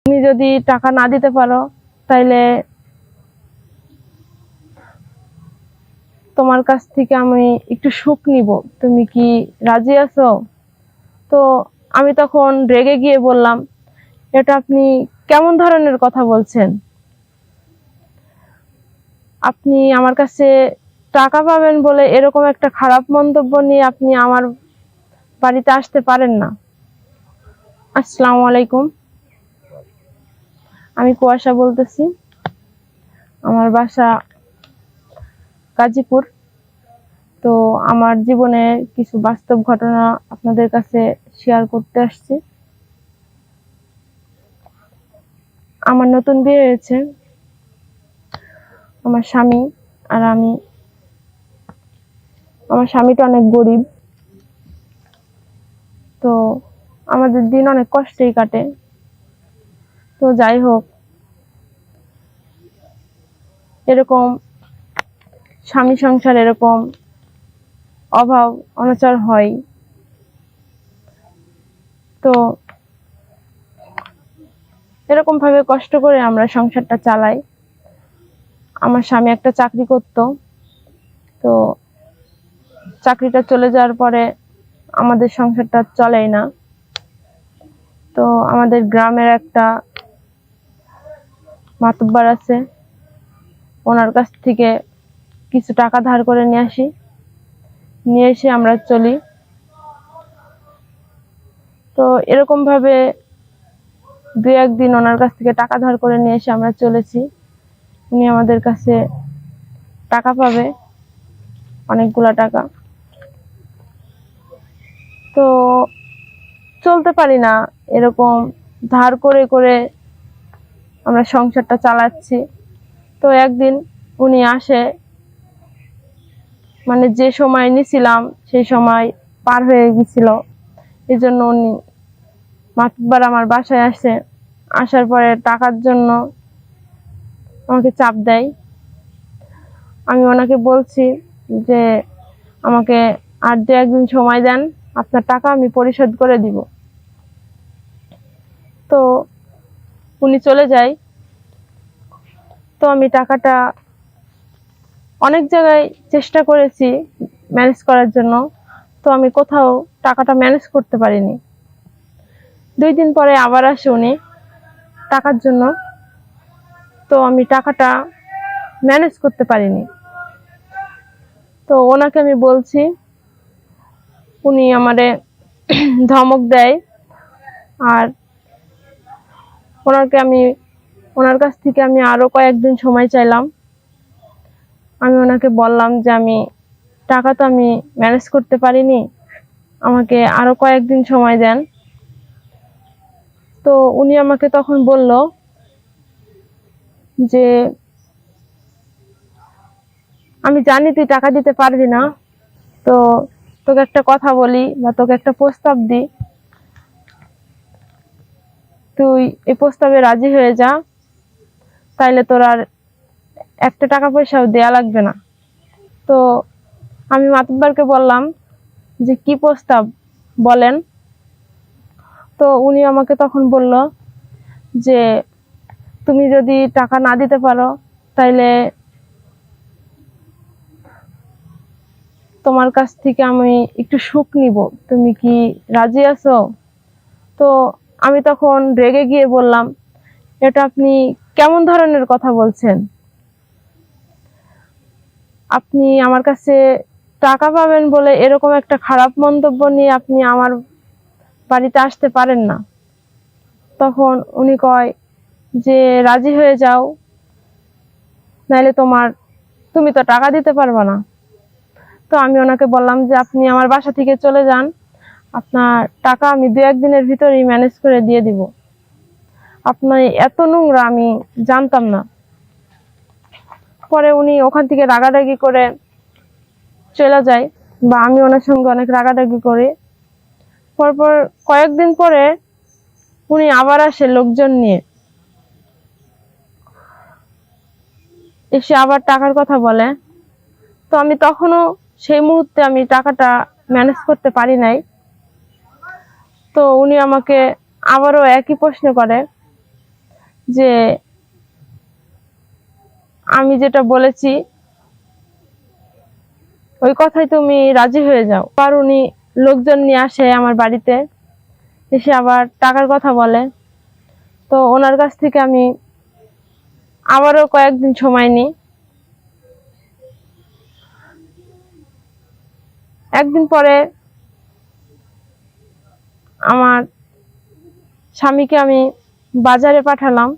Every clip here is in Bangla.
তুমি যদি টাকা না দিতে পারো তাইলে তোমার কাছ থেকে আমি একটু সুখ নিব, তুমি কি রাজি আছো? তো আমি তখন রেগে গিয়ে বললাম, এটা আপনি কেমন ধরনের কথা বলছেন? আপনি আমার কাছে টাকা পাবেন বলে এরকম একটা খারাপ মন্তব্য নিয়ে আপনি আমার বাড়িতে আসতে পারেন না। আসসালামু আলাইকুম, আমি কুয়াশা বলতেছি। আমার বাসা গাজীপুর। তো আমার জীবনের কিছু বাস্তব ঘটনা আপনাদের কাছে শেয়ার করতে আসছি। আমার নতুন বিয়ে হয়েছে, আমার স্বামী আর আমি। আমার স্বামীটা অনেক গরিব, তো আমাদের দিন অনেক কষ্টেই কাটে। তো যাই হোক, এরকম স্বামী সংসার এরকম অভাব অনাচার হয়। তো এরকম ভাবে কষ্ট করে আমরা সংসারটা চালাই। আমার স্বামী একটা চাকরি করত, তো চাকরিটা চলে যাওয়ার পরে আমাদের সংসারটা চলেই না। তো আমাদের গ্রামের একটা মাতব্বর আছে, ওনার কাছ থেকে কিছু টাকা ধার করে নিয়ে এসে আমরা চলি। তো এরকম ভাবে দুই একদিন ওনার কাছ থেকে টাকা ধার করে নিয়ে এসে আমরা চলেছি। উনি আমাদের কাছে টাকা পাবে, অনেকগুলা টাকা। তো চলতে পারি না, এরকম ধার করে করে আমরা সংসারটা চালাচ্ছি। তো একদিন উনি আসে, মানে যে সময় নিছিলাম সেই সময় পার হয়ে গেছিল। এই জন্য উনি মাতবার আমার বাসায় আসে, আসার পরে টাকার জন্য আমাকে চাপ দেয়। আমি ওনাকে বলছি যে আমাকে আর দু একদিন সময় দেন, আপনার টাকা আমি পরিশোধ করে দিব। তো উনি চলে যায়। তো আমি টাকাটা অনেক জায়গায় চেষ্টা করেছি ম্যানেজ করার জন্য, তো আমি কোথাও টাকাটা ম্যানেজ করতে পারিনি। 2 দিন পরে আবার আসে উনি টাকার জন্য, তো আমি টাকাটা ম্যানেজ করতে পারিনি। তো ওনাকে আমি বলছি, উনি আমারে ধমক দেয়। আর ওনার কাছ থেকে আমি আরো কয়েকদিন সময় চাইলাম। আমি ওনাকে বললাম যে আমি টাকা তো আমি ম্যানেজ করতে পারিনি, আমাকে আরো কয়েকদিন সময় দেন। তো উনি আমাকে তখন বলল যে আমি জানি তুই টাকা দিতে পারবি না, তো তোকে একটা কথা বলি বা তোকে একটা প্রস্তাব দিই, তুই এই প্রস্তাবে রাজি হয়ে যা, তাইলে তোর আর একটা টাকা পয়সাও দেয়া লাগবে না। তো আমি মাতব্বরকে বললাম যে কি প্রস্তাব বলেন। তো উনি আমাকে তখন বলল যে তুমি যদি টাকা না দিতে পারো তাইলে তোমার কাছ থেকে আমি একটু সুখ নিব, তুমি কি রাজি আছো? তো আমি তখন রেগে গিয়ে বললাম, এটা আপনি কেমন ধরনের কথা বলছেন? আপনি আমার কাছে টাকা পাবেন বলে এরকম একটা খারাপ মন্তব্য নিয়ে আপনি আমার বাড়িতে আসতে পারেন না। তখন উনি কয় যে রাজি হয়ে যাও, নাইলে তুমি তো টাকা দিতে পারবে না। তো আমি ওনাকে বললাম যে আপনি আমার বাসা থেকে চলে যান, আপনার টাকা আমি 2-1 দিনের ভিতরেই ম্যানেজ করে দিয়ে দিব। আপনার এত নোংরা আমি জানতাম না। পরে উনি ওখান থেকে রাগারাগি করে চলে যায়, বা আমি ওনার সঙ্গে অনেক রাগারাগি করি। পরপর কয়েকদিন পরে উনি আবার আসে লোকজন নিয়ে, এসে আবার টাকার কথা বলে। তো আমি তখনও সেই মুহূর্তে আমি টাকাটা ম্যানেজ করতে পারি নাই। তো উনি আমাকে আবারও একই প্রশ্ন করে যে আমি যেটা বলেছি ওই কথাই তুমি রাজি হয়ে যাও। আর উনি লোকজন নিয়ে আসে আমার বাড়িতে, এসে আবার টাকার কথা বলে। তো ওনার কাছ থেকে আমি আবারও কয়েকদিন সময় নিই। একদিন পরে আমার স্বামীকে আমি বাজারে পাঠালাম।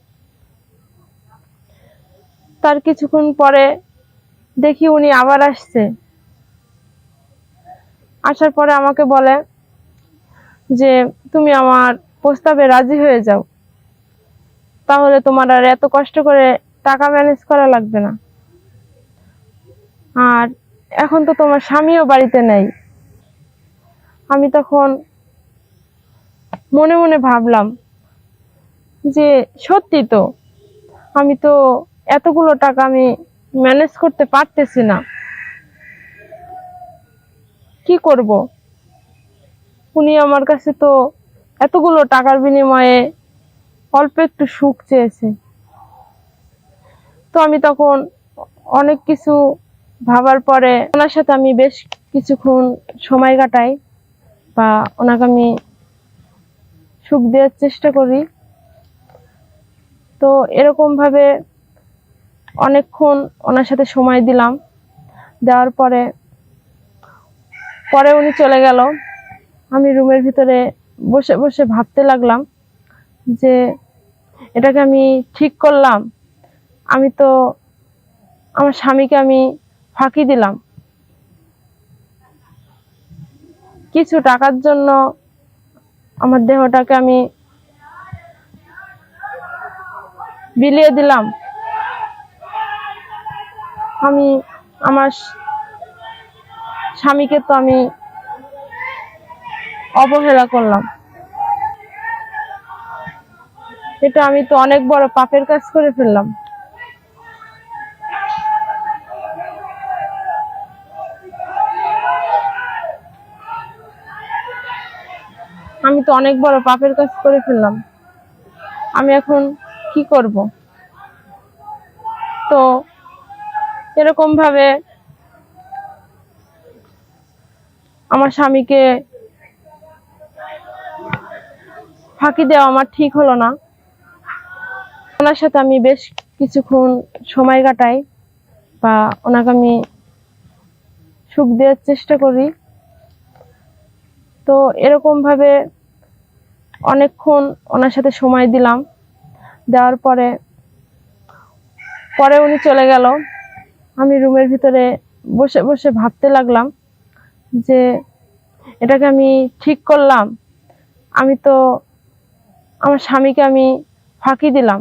তার কিছুক্ষণ পরে দেখি উনি আবার আসছে। আসার পরে আমাকে বলে যে তুমি আমার প্রস্তাবে রাজি হয়ে যাও, তাহলে তোমার আর এত কষ্ট করে টাকা ম্যানেজ করা লাগবে না। আর এখন তো তোমার স্বামীও বাড়িতে নেই। আমি তখন মনে মনে ভাবলাম যে সত্যি তো, আমি তো এতগুলো টাকা আমি ম্যানেজ করতে পারতেছি না, কি করব। উনি আমার কাছে তো এতগুলো টাকার বিনিময়ে অল্প একটু সুখ চেয়েছে। তো আমি তখন অনেক কিছু ভাবার পরে ওনার সাথে আমি বেশ কিছুক্ষণ সময় কাটাই, বা ওনাকে আমি সুখ দেওয়ার চেষ্টা করি। তো এরকম ভাবে অনেকক্ষণ ওনার সাথে সময় দিলাম। দেওয়ার পরে পরে উনি চলে গেল। আমি রুমের ভিতরে বসে বসে ভাবতে লাগলাম যে এটাকে আমি ঠিক করলাম। আমি তো আমার স্বামীকে আমি ফাঁকি দিলাম কিছু টাকার জন্য। আমার দেহটাকে আমি বিলিয়ে দিলাম। আমি আমার স্বামীকে তো আমি অবহেলা করলাম। এটা আমি তো অনেক বড় পাপের কাজ করে ফেললাম। আমি তো অনেক বড় পাপের কাজ করে ফেললাম। আমি এখন কি করব? তো এরকম ভাবে আমার স্বামীকে ফাঁকি দেওয়া আমার ঠিক হলো না। ওনার সাথে আমি বেশ কিছুক্ষণ সময় কাটাই, বা ওনাকে আমি সুখ দেওয়ার চেষ্টা করি। তো এরকম ভাবে অনেকক্ষণ ওনার সাথে সময় দিলাম। দেওয়ার পরে পরে উনি চলে গেল। আমি রুমের ভিতরে বসে বসে ভাবতে লাগলাম যে এটাকে আমি ঠিক করলাম। আমি তো আমার স্বামীকে আমি ফাঁকি দিলাম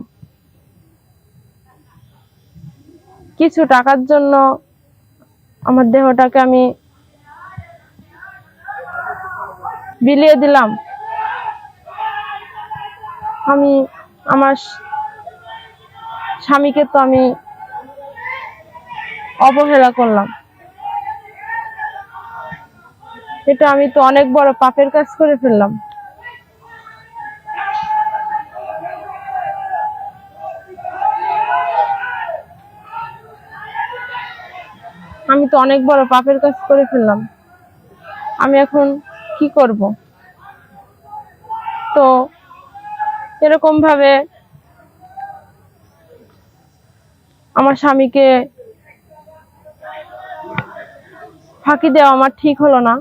কিছু টাকার জন্য। আমার দেহটাকে আমি বিলিয়ে দিলাম। আমি আমার স্বামীকে তো আমি অবহেলা করলাম। এটা আমি তো অনেক বড় পাপের কাজ করে ফেললাম। আমি তো অনেক বড় পাপের কাজ করে ফেললাম। আমি এখন কি করব? তো এরকম ভাবে আমার স্বামীকে ফাঁকি দেওয়া আমার ঠিক হলো না।